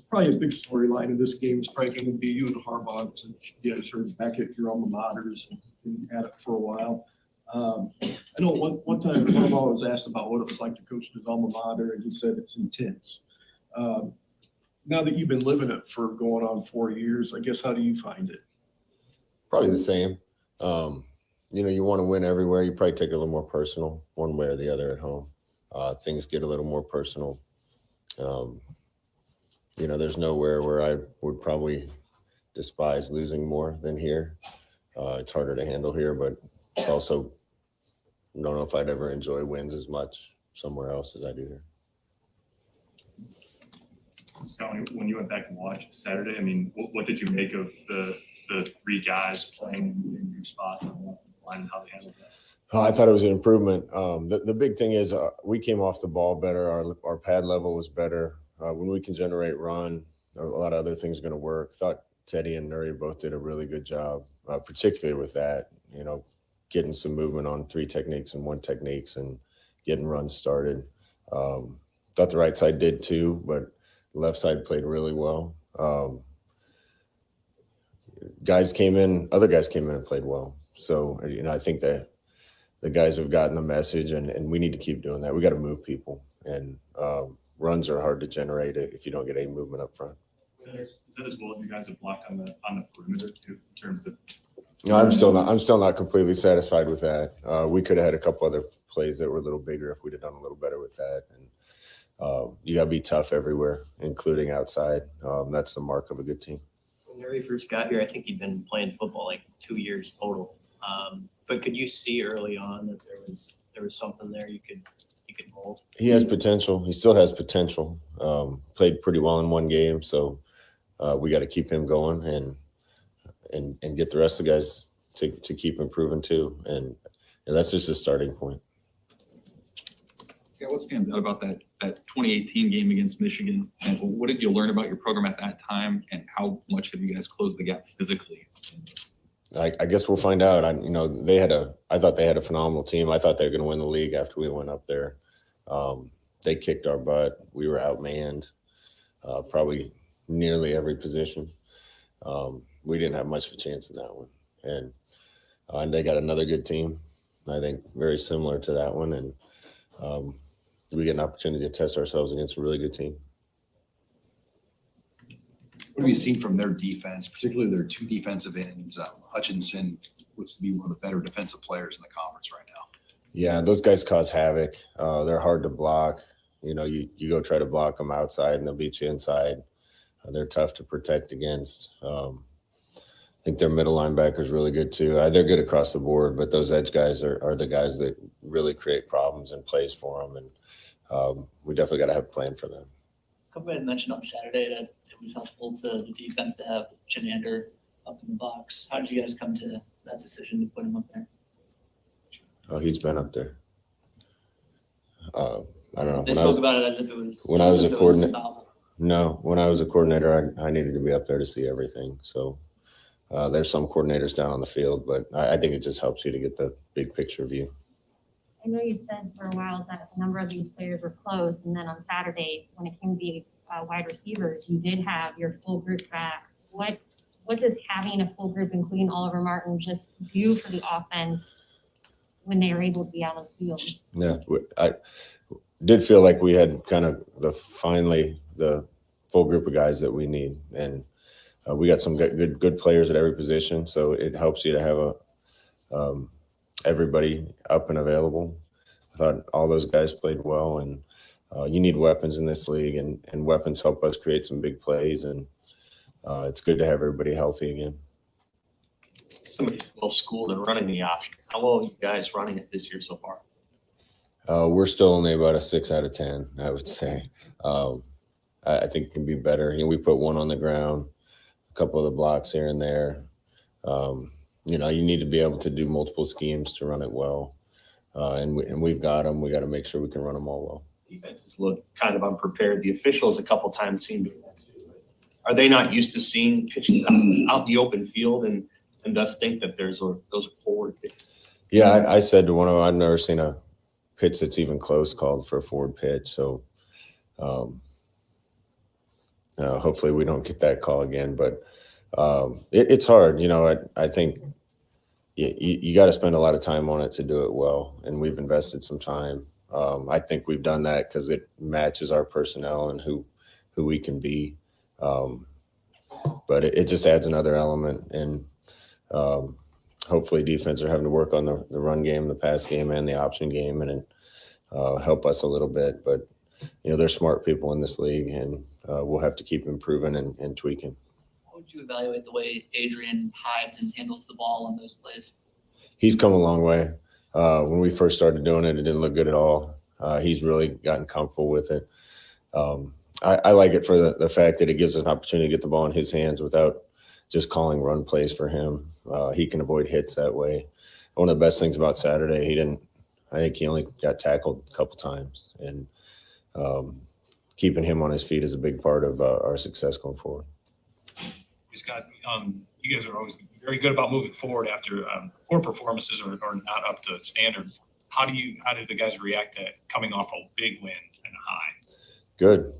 probably a big storyline in this game is probably going to be you and Harbaugh, since you guys are back at your alma maters and had it for a while. I know one time Harbaugh was asked about what it was like to coach his alma mater, and he said it's intense. Now that you've been living it for going on 4 years, I guess, how do you find it? Probably the same. You want to win everywhere. You probably take it a little more personal one way or the other at home. Things get a little more personal. There's nowhere where I would probably despise losing more than here. It's harder to handle here, but it's also, I don't know if I'd ever enjoy wins as much somewhere else as I do here. Scott, when you went back and watched Saturday, I mean, what did you make of the three guys playing in your spots on the line and how they handled that? I thought it was an improvement. The big thing is we came off the ball better. Our pad level was better. When we can generate run, a lot of other things are going to work. Thought Teddy and Nuri both did a really good job, particularly with that, getting some movement on 3 techniques and 1 techniques and getting runs started. Thought the right side did too, but the left side played really well. Other guys came in and played well. So, I think that the guys have gotten the message, and we need to keep doing that. We got to move people, and runs are hard to generate if you don't get any movement up front. Is that as well as you guys have blocked on the perimeter too, in terms of? No, I'm still not completely satisfied with that. We could have had a couple other plays that were a little bigger if we'd have done a little better with that. And you got to be tough everywhere, including outside. That's the mark of a good team. When Nuri first got here, I think he'd been playing football like 2 years total. But could you see early on that there was something there you could mold? He has potential. He still has potential. Played pretty well in 1 game, so we got to keep him going and get the rest of the guys to keep improving too. And that's just a starting point. Yeah, what stands out about that 2018 game against Michigan? And what did you learn about your program at that time, and how much have you guys closed the gap physically? I guess we'll find out. I thought they had a phenomenal team. I thought they were going to win the league after we went up there. They kicked our butt. We were outmanned, probably nearly every position. We didn't have much of a chance in that one. And they got another good team, I think, very similar to that one. And we get an opportunity to test ourselves against a really good team. What have you seen from their defense, particularly their 2 defensive ends? Hutchinson looks to be one of the better defensive players in the conference right now. Yeah, those guys cause havoc. They're hard to block. You go try to block them outside and they'll beat you inside. They're tough to protect against. I think their middle linebacker is really good too. They're good across the board, but those edge guys are the guys that really create problems and plays for them. And we definitely got to have a plan for them. Kobe had mentioned on Saturday that it was helpful to the defense to have Chenander up in the box. How did you guys come to that decision to put him up there? Oh, he's been up there. I don't know. They spoke about it as if it was. When I was a coordinator. No, when I was a coordinator, I needed to be up there to see everything. So there's some coordinators down on the field, but I think it just helps you to get the big picture view. I know you've said for a while that a number of these players were close, and then on Saturday, when it came to the wide receivers, you did have your full group back. What does having a full group, including Oliver Martin, just do for the offense when they are able to be out on the field? Yeah, I did feel like we had kind of finally the full group of guys that we need, and we got some good players at every position, so it helps you to have everybody up and available. I thought all those guys played well, and you need weapons in this league, and weapons help us create some big plays, and it's good to have everybody healthy again. Somebody's well schooled in running the option. How well are you guys running it this year so far? We're still only about a 6 out of 10, I would say. I think it can be better. We put 1 on the ground, a couple of the blocks here and there. You need to be able to do multiple schemes to run it well. And we've got them. We got to make sure we can run them all well. Defenses look kind of unprepared. The officials a couple times seem to do that too. Are they not used to seeing pitches out in the open field and thus think that those are forward pitches? Yeah, I said to one of them, I've never seen a pitch that's even close called for a forward pitch. So hopefully we don't get that call again, but it's hard. I think you got to spend a lot of time on it to do it well. And we've invested some time. I think we've done that because it matches our personnel and who we can be. But it just adds another element. And hopefully defense are having to work on the run game, the pass game, and the option game, and help us a little bit. But, they're smart people in this league, and we'll have to keep improving and tweaking. How would you evaluate the way Adrian hides and handles the ball on those plays? He's come a long way. When we first started doing it, it didn't look good at all. He's really gotten comfortable with it. I like it for the fact that it gives us an opportunity to get the ball in his hands without just calling run plays for him. He can avoid hits that way. One of the best things about Saturday, I think he only got tackled a couple times, and keeping him on his feet is a big part of our success going forward. Scott, you guys are always very good about moving forward after poor performances are not up to standard. How did the guys react to coming off a big win and a high? Good.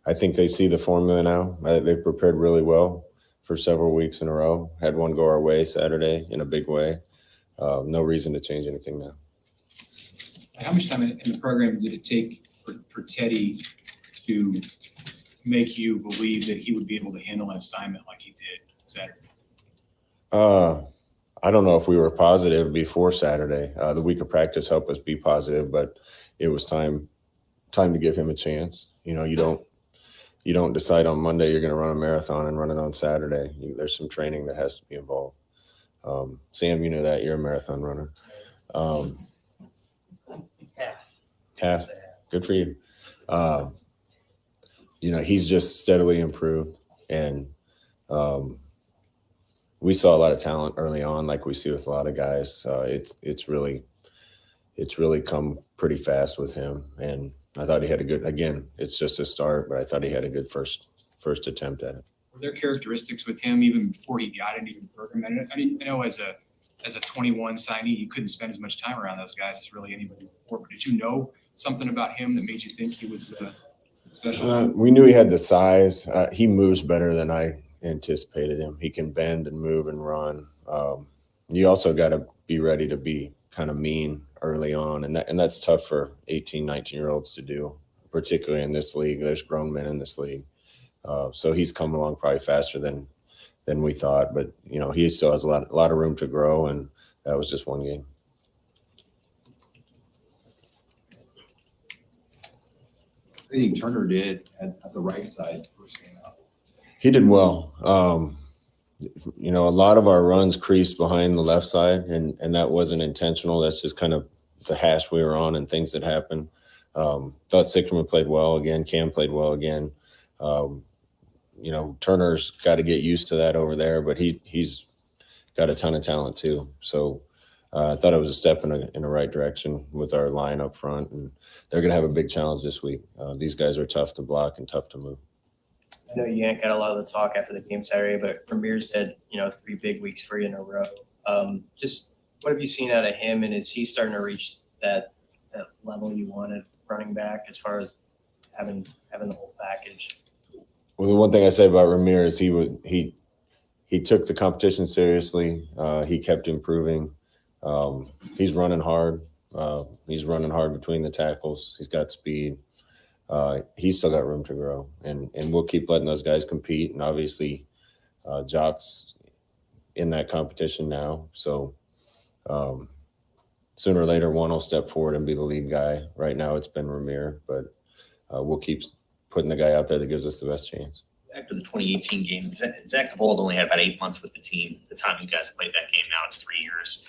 I think they see the formula now. They've prepared really well for several weeks in a row. Had one go our way Saturday in a big way. No reason to change anything now. How much time in the program did it take for Teddy to make you believe that he would be able to handle an assignment like he did Saturday? I don't know if we were positive before Saturday. The week of practice helped us be positive, but it was time to give him a chance. You don't decide on Monday you're going to run a marathon and run it on Saturday. There's some training that has to be involved. Sam, you know that you're a marathon runner. Half. Good for you. He's just steadily improved, and we saw a lot of talent early on, like we see with a lot of guys. It's really come pretty fast with him, and I thought he had a good. Again, it's just a start, but I thought he had a good first attempt at it. Were there characteristics with him even before he got into the program? I know as a 21 signee, you couldn't spend as much time around those guys as really anybody before. But did you know something about him that made you think he was special? We knew he had the size. He moves better than I anticipated him. He can bend and move and run. You also got to be ready to be kind of mean early on, and that's tough for 18, 19-year-olds to do, particularly in this league. There's grown men in this league. So he's come along probably faster than we thought, but he still has a lot of room to grow, and that was just one game. I think Turner did at the right side first game out. He did well. A lot of our runs creased behind the left side, and that wasn't intentional. That's just kind of the hash we were on and things that happened. Thought Sickerman played well again. Cam played well again. Turner's got to get used to that over there, but he's got a ton of talent too. So I thought it was a step in the right direction with our line up front, and they're going to have a big challenge this week. These guys are tough to block and tough to move. I know you ain't got a lot of the talk after the game Saturday, but Ramirez had 3 big weeks for you in a row. Just what have you seen out of him, and is he starting to reach that level you wanted running back as far as having the whole package? Well, the one thing I say about Ramirez, he took the competition seriously. He kept improving. He's running hard. He's running hard between the tackles. He's got speed. He's still got room to grow, and we'll keep letting those guys compete. And obviously, Jock's in that competition now. So sooner or later, one will step forward and be the lead guy. Right now, it's been Ramirez, but we'll keep putting the guy out there that gives us the best chance. After the 2018 game, Zach Cavold only had about 8 months with the team. The time you guys played that game, now it's 3 years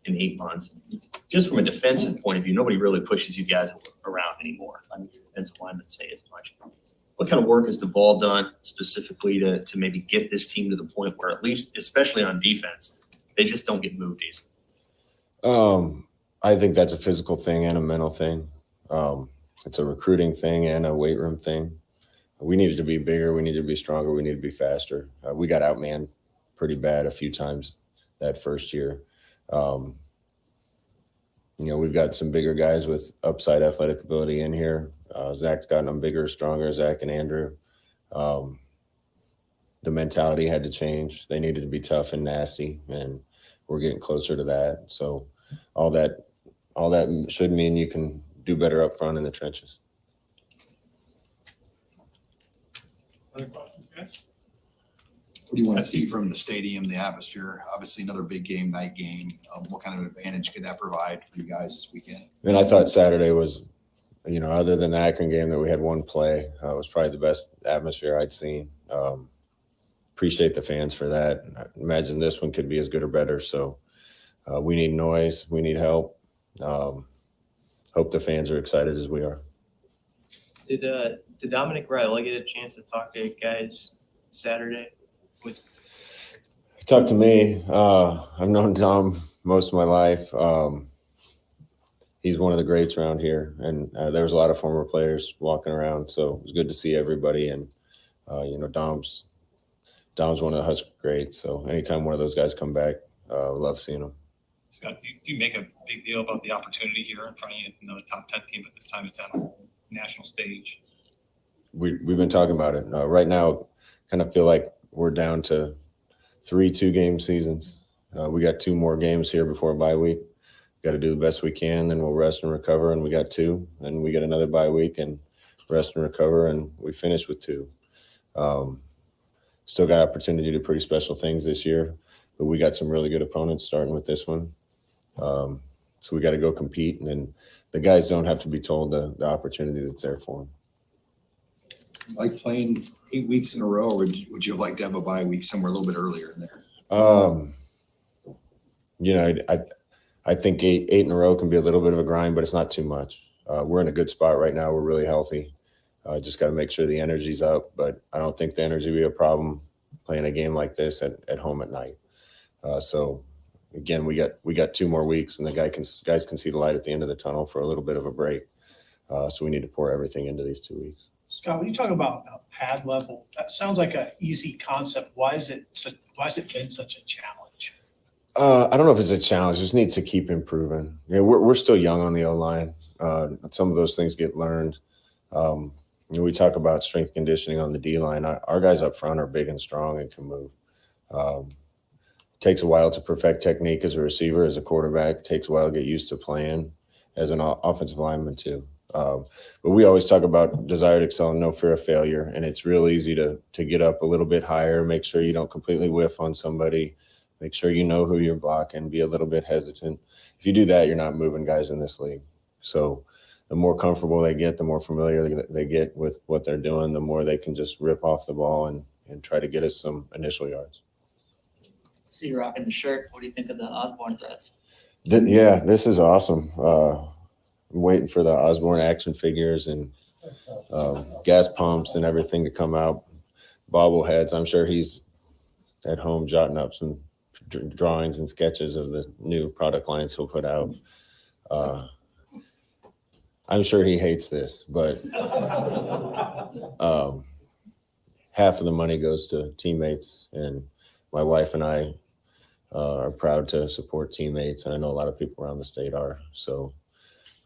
and 8 months. Just from a defensive point of view, nobody really pushes you guys around anymore. I mean, defensive linemen say as much. What kind of work has Duvall done specifically to maybe get this team to the point where, at least, especially on defense, they just don't get moved easily? I think that's a physical thing and a mental thing. It's a recruiting thing and a weight room thing. We needed to be bigger. We needed to be stronger. We need to be faster. We got outmanned pretty bad a few times that first year. We've got some bigger guys with upside athletic ability in here. Zach's gotten them bigger, stronger, Zach and Andrew. The mentality had to change. They needed to be tough and nasty, and we're getting closer to that. So all that should mean you can do better up front in the trenches. Other questions, guys? What do you want to see from the stadium, the atmosphere? Obviously, another big game, night game. What kind of advantage could that provide for you guys this weekend? And I thought Saturday was, other than the Akron game that we had one play, it was probably the best atmosphere I'd seen. Appreciate the fans for that. I imagine this one could be as good or better. So we need noise. We need help. Hope the fans are excited as we are. Did Dominic Riley get a chance to talk to you guys Saturday? Talk to me. I've known Dom most of my life. He's one of the greats around here, and there was a lot of former players walking around, so it was good to see everybody. And Dom's one of the Husker greats, so anytime one of those guys come back, love seeing him. Scott, do you make a big deal about the opportunity here in front of you, the top 10 team, but this time it's on a national stage? We've been talking about it. Right now, kind of feel like we're down to 3 2-game seasons. We got 2 more games here before a bye week. Got to do the best we can, then we'll rest and recover, and we got 2. Then we get another bye week and rest and recover, and we finish with 2. Still got opportunity to do pretty special things this year, but we got some really good opponents starting with this one. So we got to go compete, and then the guys don't have to be told the opportunity that's there for them. Like playing 8 weeks in a row, or would you like to have a bye week somewhere a little bit earlier in there? I think eight in a row can be a little bit of a grind, but it's not too much. We're in a good spot right now. We're really healthy. Just got to make sure the energy's up, but I don't think the energy will be a problem playing a game like this at home at night. So again, we got 2 more weeks, and the guys can see the light at the end of the tunnel for a little bit of a break. So we need to pour everything into these 2 weeks. Scott, when you talk about pad level, that sounds like an easy concept. Why is it been such a challenge? I don't know if it's a challenge. Just needs to keep improving. We're still young on the O-line. Some of those things get learned. We talk about strength conditioning on the D-line. Our guys up front are big and strong and can move. Takes a while to perfect technique as a receiver, as a quarterback. Takes a while to get used to playing as an offensive lineman too. But we always talk about desire to excel and no fear of failure. And it's real easy to get up a little bit higher, make sure you don't completely whiff on somebody, make sure you know who you're blocking, be a little bit hesitant. If you do that, you're not moving guys in this league. So the more comfortable they get, the more familiar they get with what they're doing, the more they can just rip off the ball and try to get us some initial yards. See you rocking the shirt. What do you think of the Osborne threads? Yeah, this is awesome. I'm waiting for the Osborne action figures and gas pumps and everything to come out. Bobbleheads. I'm sure he's at home jotting up some drawings and sketches of the new product lines he'll put out. I'm sure he hates this, but half of the money goes to teammates, and my wife and I are proud to support teammates, and I know a lot of people around the state are. So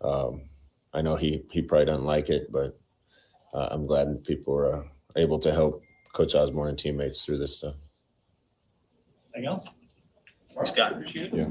I know he probably doesn't like it, but I'm glad people are able to help Coach Osborne and teammates through this stuff. Anything else? Scott. Appreciate it. Yeah.